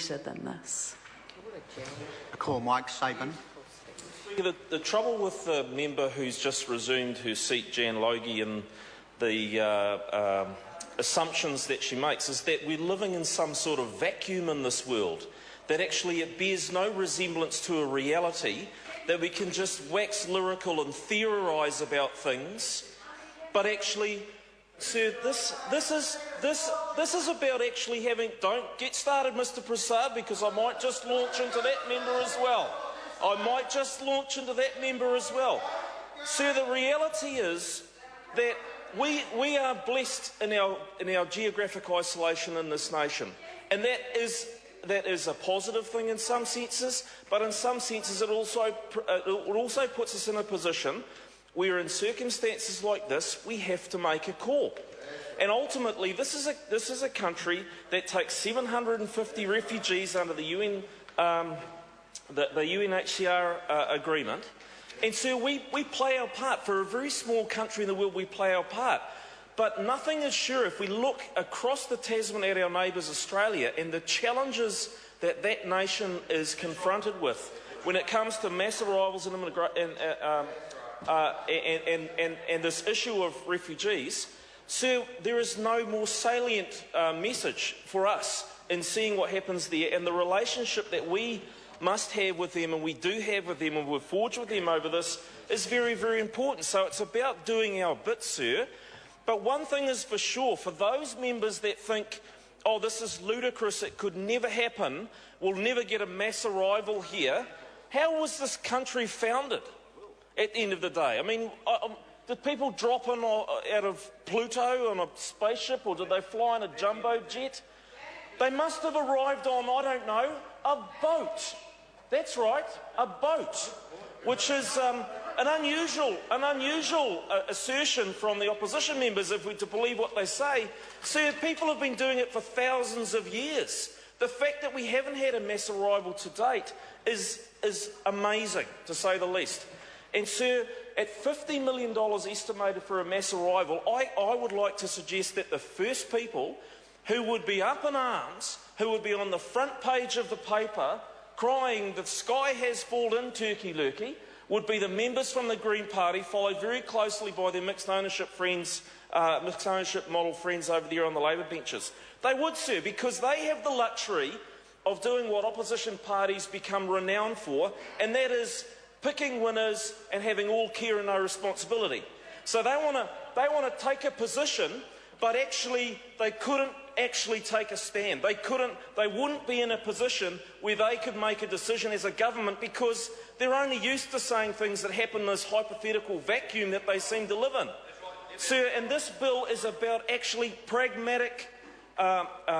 than this. I call Mike Sabin. The trouble with the member who's just resumed her seat, Jan Logie, and the assumptions that she makes is that we're living in some sort of vacuum in this world, that actually it bears no resemblance to a reality, that we can just wax lyrical and theorise about things, but actually, sir, this is about actually having. Don't get started, Mr. Prasad, because I might just launch into that member as well. Sir, the reality is that we are blessed in our geographic isolation in this nation, and that is a positive thing in some senses, but in some senses it also puts us in a position where in circumstances like this we have to make a call. And ultimately this is a country that takes 750 refugees under the UN the UNHCR agreement, and so we play our part. For a very small country in the world, we play our part. But nothing is sure if we look across the Tasman at our neighbours Australia and the challenges that that nation is confronted with when it comes to mass arrivals and this issue of refugees. So there is no more salient message for us in seeing what happens there, and the relationship that we must have with them, and we do have with them, and we've forged with them over this, is very, very important. So it's about doing our bit, sir. But one thing is for sure, for those members that think, oh, this is ludicrous, it could never happen, we'll never get a mass arrival here, how was this country founded at the end of the day? I mean, did people drop in out of Pluto on a spaceship, or did they fly in a jumbo jet? They must have arrived on, I don't know, a boat. That's right, a boat, which is an unusual assertion from the opposition members, if we're to believe what they say. Sir, people have been doing it for thousands of years. The fact that we haven't had a mass arrival to date is amazing, to say the least. And sir, at $50 million estimated for a mass arrival, I would like to suggest that the first people who would be up in arms, who would be on the front page of the paper crying the sky has fallen, turkey lurkey, would be the members from the Green Party, followed very closely by their mixed ownership friends, mixed ownership model friends over there on the Labor benches. They would, sir, because they have the luxury of doing what opposition parties become renowned for, and that is picking winners and having all care and no responsibility. So they want to take a position, but actually they couldn't actually take a stand. They wouldn't be in a position where they could make a decision as a government, because they're only used to saying things that happen in this hypothetical vacuum that they seem to live in. Sir, and this bill is about actually pragmatic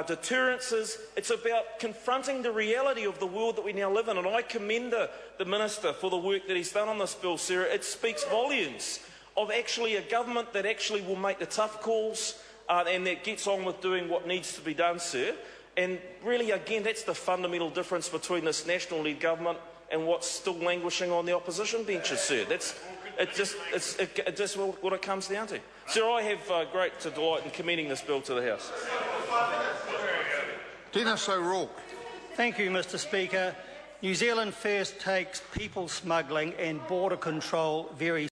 deterrences. It's about confronting the reality of the world that we now live in, and I commend the Minister for the work that he's done on this bill, sir. It speaks volumes of actually a government that actually will make the tough calls, and that gets on with doing what needs to be done, sir. And really, again, that's the fundamental difference between this national-led government and what's still languishing on the opposition benches, sir. It's just what it comes down to. Sir, I have great delight in commending this bill to the House. Dennis O'Rourke. Thank you, Mr. Speaker. New Zealand First takes people smuggling and border control very